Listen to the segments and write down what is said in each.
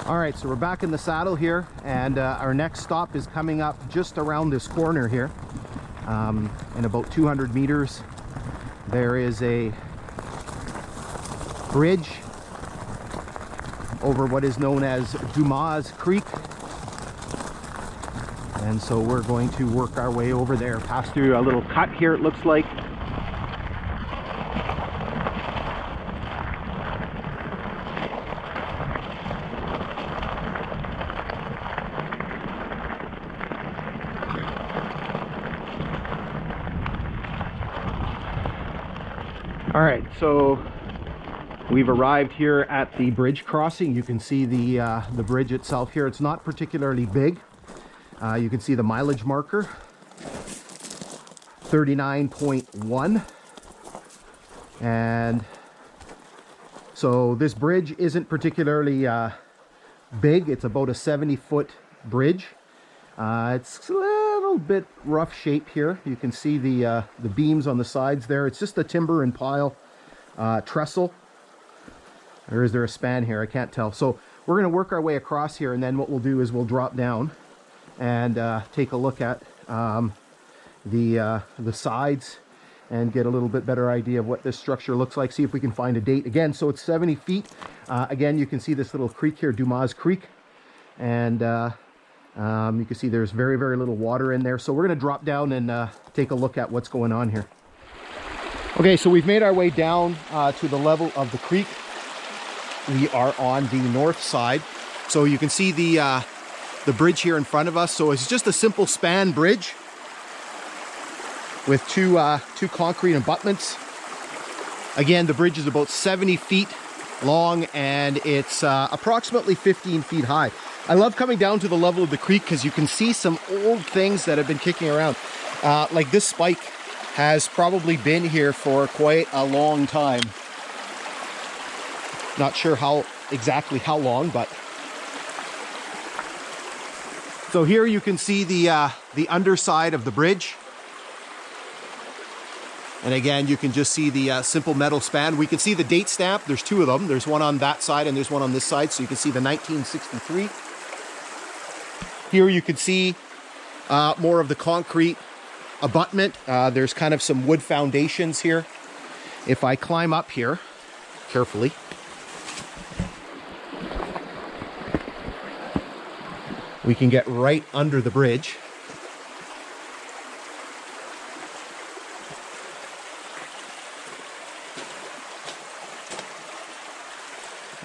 All right, so we're back in the saddle here, and our next stop is coming up just around this corner here. In about 200 meters, there is a bridge over what is known as Dumas Creek. And so we're going to work our way over there, pass through a little cut here, it looks like. All right, so we've arrived here at the bridge crossing. You can see the bridge itself here. It's not particularly big. You can see the mileage marker, 39.1. And so this bridge isn't particularly big. It's about a 70-foot bridge. It's a little bit rough shape here. You can see the beams on the sides there. It's just a timber and pile trestle. Or is there a span here? I can't tell. So we're going to work our way across here, and then what we'll do is we'll drop down and take a look at the sides and get a little bit better idea of what this structure looks like. See if we can find a date. Again, so it's 70 feet. Again, you can see this little creek here, Dumas Creek, and you can see there's very, very little water in there. So we're going to drop down and take a look at what's going on here. Okay, so we've made our way down to the level of the creek. We are on the north side. So you can see the bridge here in front of us. So it's just a simple span bridge with two concrete abutments. Again, the bridge is about 70 feet long, and it's approximately 15 feet high. I love coming down to the level of the creek because you can see some old things that have been kicking around. Like this spike has probably been here for quite a long time. Not sure exactly how long, but so here you can see the underside of the bridge. And again, you can just see the simple metal span. We can see the date stamp. There's two of them. There's one on that side and there's one on this side. So you can see the 1963. Here you can see more of the concrete abutment. There's kind of some wood foundations here. If I climb up here carefully, we can get right under the bridge.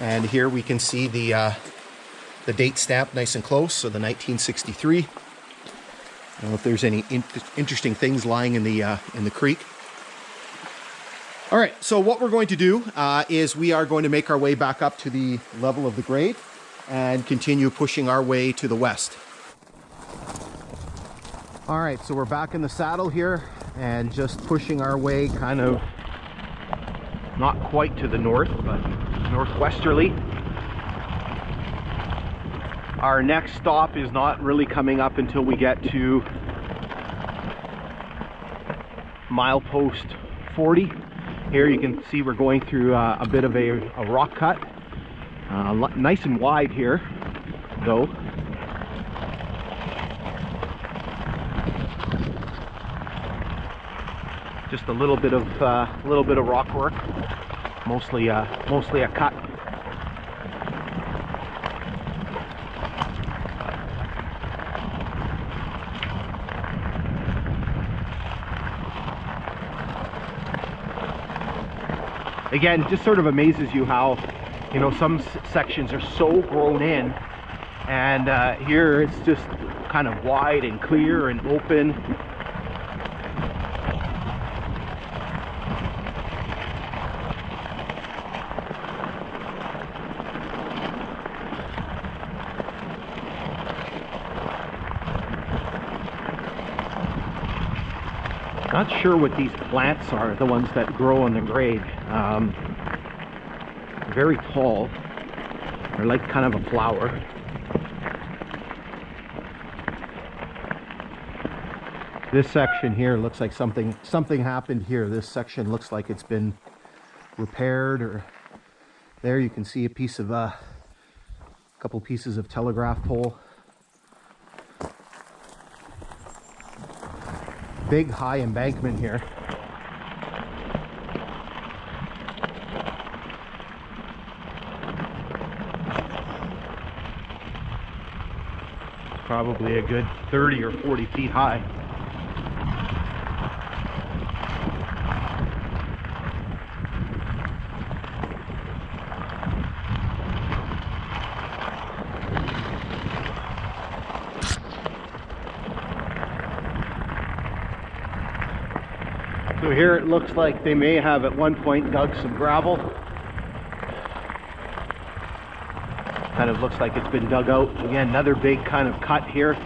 And here we can see the date stamp nice and close, so the 1963. I don't know if there's any interesting things lying in the creek. All right, so what we're going to do is we are going to make our way back up to the level of the grade and continue pushing our way to the west. All right, so we're back in the saddle here and just pushing our way kind of not quite to the north, but northwesterly. Our next stop is not really coming up until we get to milepost 40. Here you can see we're going through a bit of a rock cut. Nice and wide here, though. Just a little bit of rock work, mostly a cut. Again, it just sort of amazes you how, you know, some sections are so grown in, and here it's just kind of wide and clear and open. Not sure what these plants are, the ones that grow on the grade. Very tall. They're like kind of a flower. This section here looks like something happened here. This section looks like it's been repaired, or there you can see a piece of couple pieces of telegraph pole. Big high embankment here. Probably a good 30 or 40 feet high. So here it looks like they may have at one point dug some gravel. Kind of looks like it's been dug out. Again, another big kind of cut here.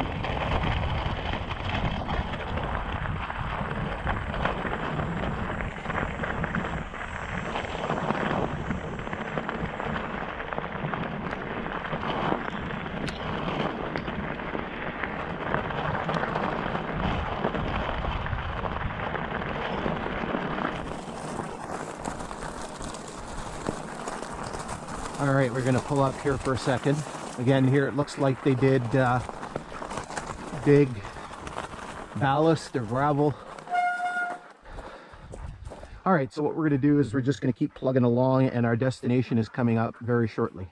All right, we're gonna pull up here for a second. Again, here it looks like they did big ballast or gravel. All right, so what we're gonna do is we're just gonna keep plugging along, and our destination is coming up very shortly.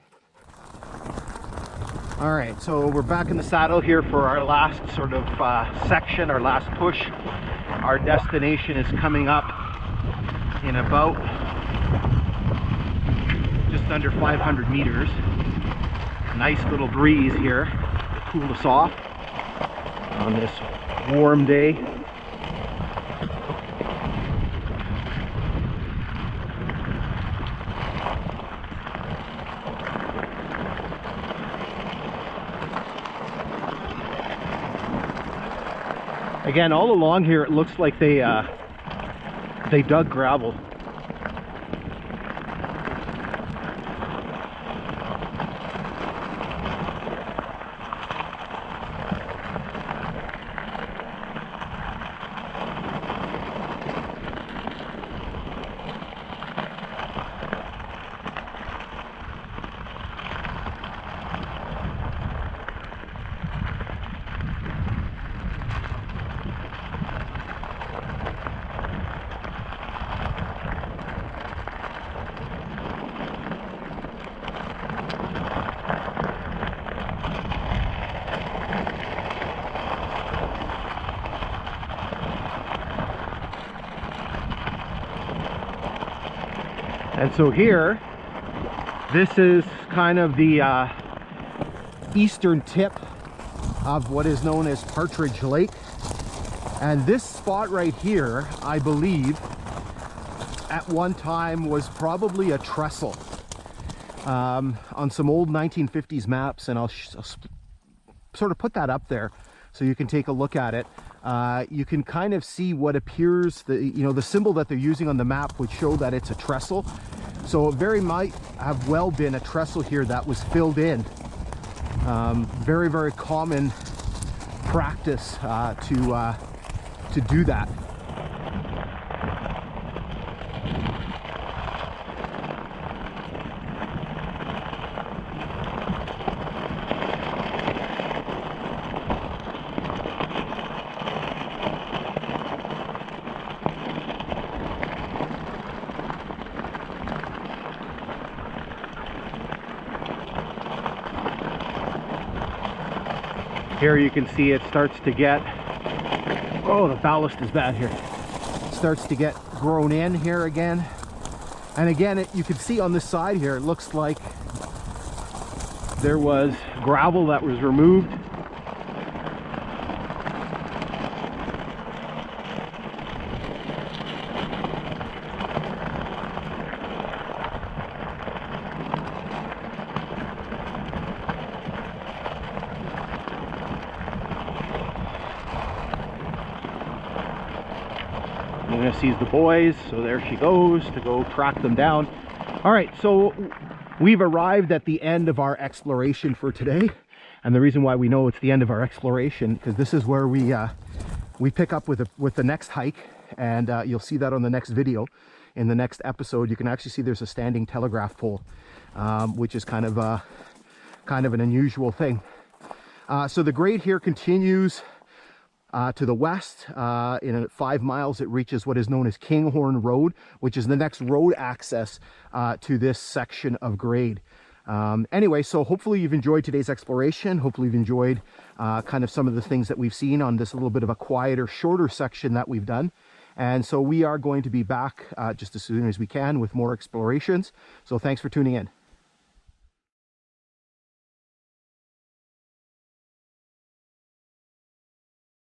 All right, so we're back in the saddle here for our last sort of section, our last push. Our destination is coming up in about just under 500 meters. Nice little breeze here to cool us off on this warm day. Again, all along here it looks like they dug gravel. And so here, this is kind of the eastern tip of what is known as Partridge Lake. And this spot right here, I believe, at one time was probably a trestle. On some old 1950s maps, and I'll sort of put that up there so you can take a look at it. You can kind of see what appears, the symbol that they're using on the map would show that it's a trestle. So it very might have well been a trestle here that was filled in. Very, very common practice to do that. Here you can see it starts to get, oh, the ballast is bad here. It starts to get grown in here again. And again, you can see on this side here, it looks like there was gravel that was removed. Sees the boys, so there she goes to go track them down. All right, so we've arrived at the end of our exploration for today, and the reason why we know it's the end of our exploration because this is where we pick up with the next hike, and you'll see that on the next video. In the next episode, you can actually see there's a standing telegraph pole, which is kind of kind of an unusual thing. So the grade here continues to the west. In 5 miles, it reaches what is known as Kinghorn Road, which is the next road access to this section of grade. Anyway, so hopefully you've enjoyed today's exploration. Hopefully you've enjoyed kind of some of the things that we've seen on this little bit of a quieter, shorter section that we've done. And so we are going to be back just as soon as we can with more explorations. So thanks for tuning in.